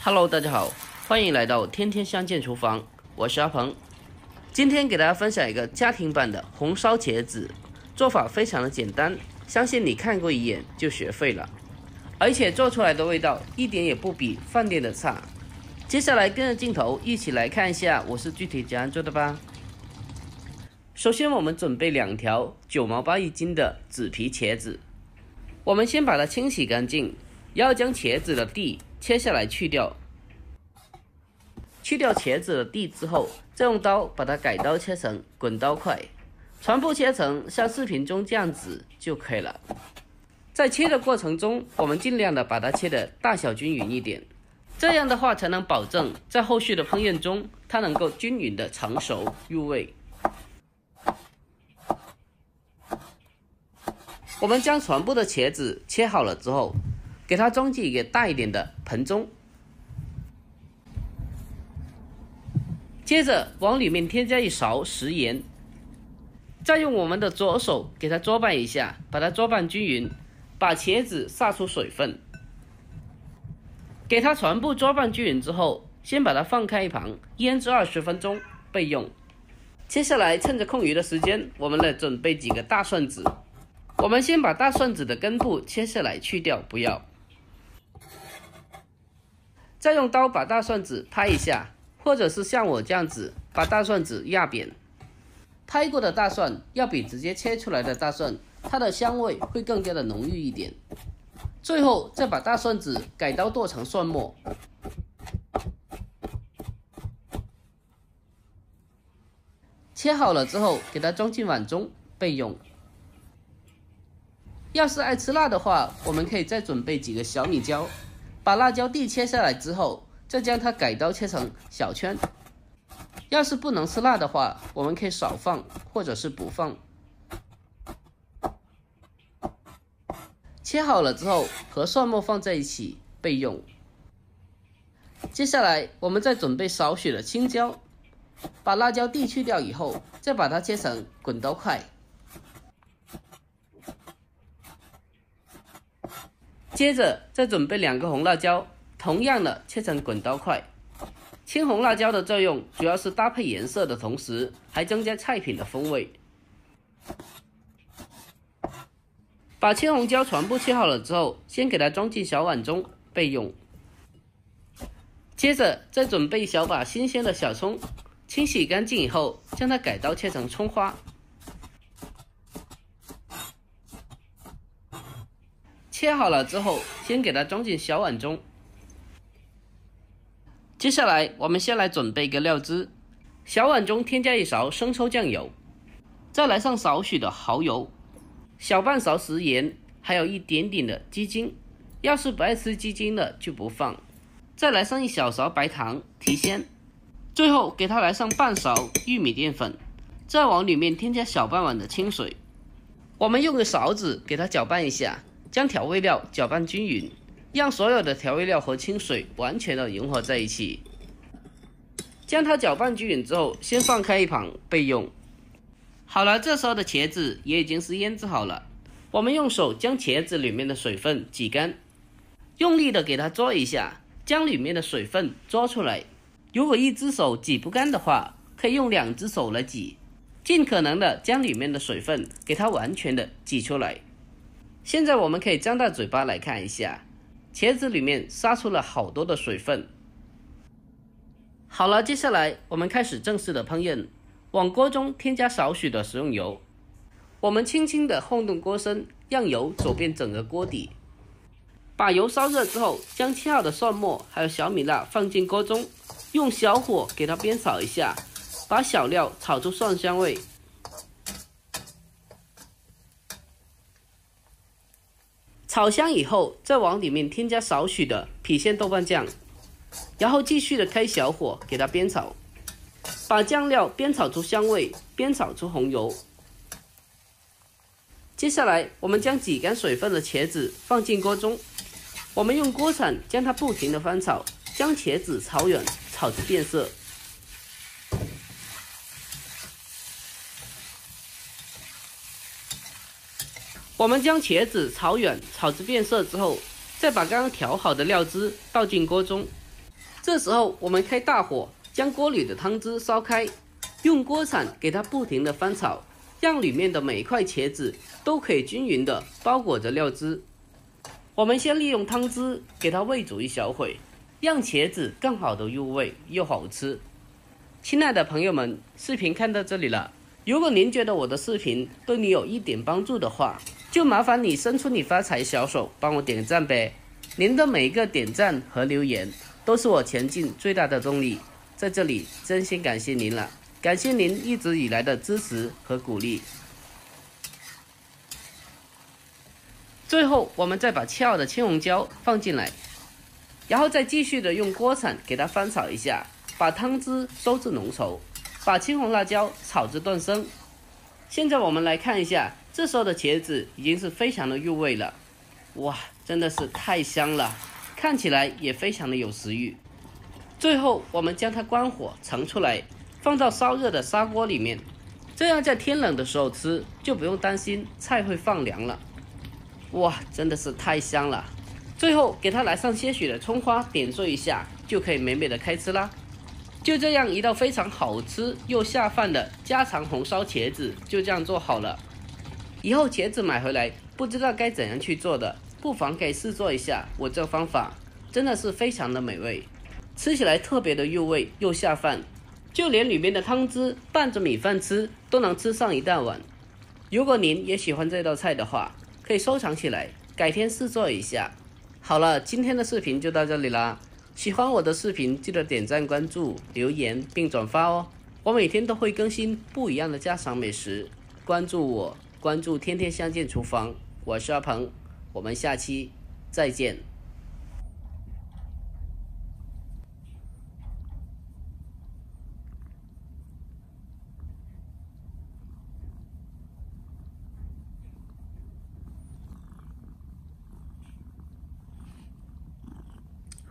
Hello， 大家好，欢迎来到天天相见厨房，我是阿鹏。今天给大家分享一个家庭版的红烧茄子，做法非常的简单，相信你看过一眼就学会了，而且做出来的味道一点也不比饭店的差。接下来跟着镜头一起来看一下我是具体怎样做的吧。首先我们准备2条9毛8一斤的紫皮茄子，我们先把它清洗干净，然后将茄子的蒂切下来去掉。去掉茄子的蒂之后，再用刀把它改刀切成滚刀块，全部切成像视频中这样子就可以了。在切的过程中，我们尽量的把它切的大小均匀一点，这样的话才能保证在后续的烹饪中它能够均匀的成熟入味。我们将全部的茄子切好了之后，给它装进一个大一点的盆中，接着往里面添加1勺食盐，再用我们的左手给它搅拌一下，把它搅拌均匀，把茄子撒出水分。给它全部搅拌均匀之后，先把它放开一旁，腌制20分钟备用。接下来趁着空余的时间，我们来准备几个大蒜子。我们先把大蒜子的根部切下来去掉，不要。再用刀把大蒜子拍一下，或者是像我这样子把大蒜子压扁。拍过的大蒜要比直接切出来的大蒜，它的香味会更加的浓郁一点。最后再把大蒜子改刀剁成蒜末。切好了之后，给它装进碗中备用。要是爱吃辣的话，我们可以再准备几个小米椒，把辣椒蒂切下来之后，再将它改刀切成小圈。要是不能吃辣的话，我们可以少放或者是不放。切好了之后，和蒜末放在一起备用。接下来我们再准备少许的青椒，把辣椒蒂去掉以后，再把它切成滚刀块。接着再准备2个红辣椒，同样的切成滚刀块。青红辣椒的作用主要是搭配颜色的同时，还增加菜品的风味。把青红椒全部切好了之后，先给它装进小碗中备用。接着再准备1小把新鲜的小葱，清洗干净以后，将它改刀切成葱花。切好了之后，先给它装进小碗中。接下来我们先来准备一个料汁，小碗中添加1勺生抽酱油，再来上少许的蚝油，小半勺食盐，还有一点点的鸡精，要是不爱吃鸡精的就不放。再来上1小勺白糖提鲜，最后给它来上半勺玉米淀粉，再往里面添加小半碗的清水。我们用个勺子给它搅拌一下，将调味料搅拌均匀，让所有的调味料和清水完全的融合在一起。将它搅拌均匀之后，先放开一旁备用。好了，这时候的茄子也已经是腌制好了。我们用手将茄子里面的水分挤干，用力的给它捉一下，将里面的水分捉出来。如果1只手挤不干的话，可以用2只手来挤，尽可能的将里面的水分给它完全的挤出来。现在我们可以张大嘴巴来看一下，茄子里面杀出了好多的水分。好了，接下来我们开始正式的烹饪。往锅中添加少许的食用油，我们轻轻的晃动锅身，让油走遍整个锅底。把油烧热之后，将切好的蒜末还有小米辣放进锅中，用小火给它煸炒一下，把小料炒出蒜香味。炒香以后，再往里面添加少许的郫县豆瓣酱，然后继续的开小火给它煸炒，把酱料煸炒出香味，煸炒出红油。接下来我们将挤干水分的茄子放进锅中，我们用锅铲将它不停的翻炒，将茄子炒软，炒至变色。我们将茄子炒软，炒至变色之后，再把刚刚调好的料汁倒进锅中，这时候我们开大火，将锅里的汤汁烧开，用锅铲给它不停的翻炒，让里面的每一块茄子都可以均匀的包裹着料汁。我们先利用汤汁给它煨煮一小会，让茄子更好的入味又好吃。亲爱的朋友们，视频看到这里了，如果您觉得我的视频对你有一点帮助的话，就麻烦你伸出你发财小手帮我点个赞呗。您的每一个点赞和留言都是我前进最大的动力，在这里真心感谢您了，感谢您一直以来的支持和鼓励。最后我们再把切好的青红椒放进来，然后再继续的用锅铲给它翻炒一下，把汤汁收至浓稠，把青红辣椒炒至断生。现在我们来看一下，这时候的茄子已经是非常的入味了，哇，真的是太香了，看起来也非常的有食欲。最后我们将它关火盛出来，放到烧热的砂锅里面，这样在天冷的时候吃就不用担心菜会放凉了。哇，真的是太香了。最后给它来上些许的葱花，点缀一下，就可以美美的开吃啦。就这样一道非常好吃又下饭的家常红烧茄子就这样做好了。以后茄子买回来不知道该怎样去做的，不妨可以试做一下我这方法，真的是非常的美味，吃起来特别的入味又下饭，就连里面的汤汁拌着米饭吃都能吃上一大碗。如果您也喜欢这道菜的话，可以收藏起来，改天试做一下。好了，今天的视频就到这里啦。喜欢我的视频记得点赞、关注、留言并转发哦。我每天都会更新不一样的家常美食，关注我，关注天天相见厨房，我是阿鹏，我们下期再见。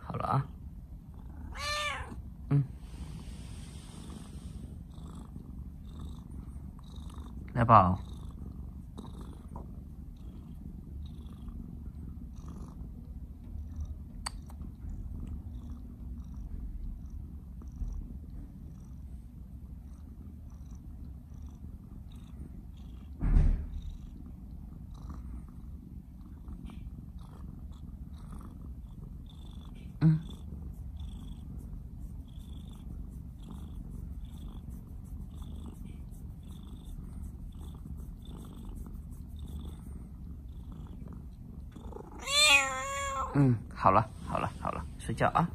好了啊，来宝。好了，睡觉啊。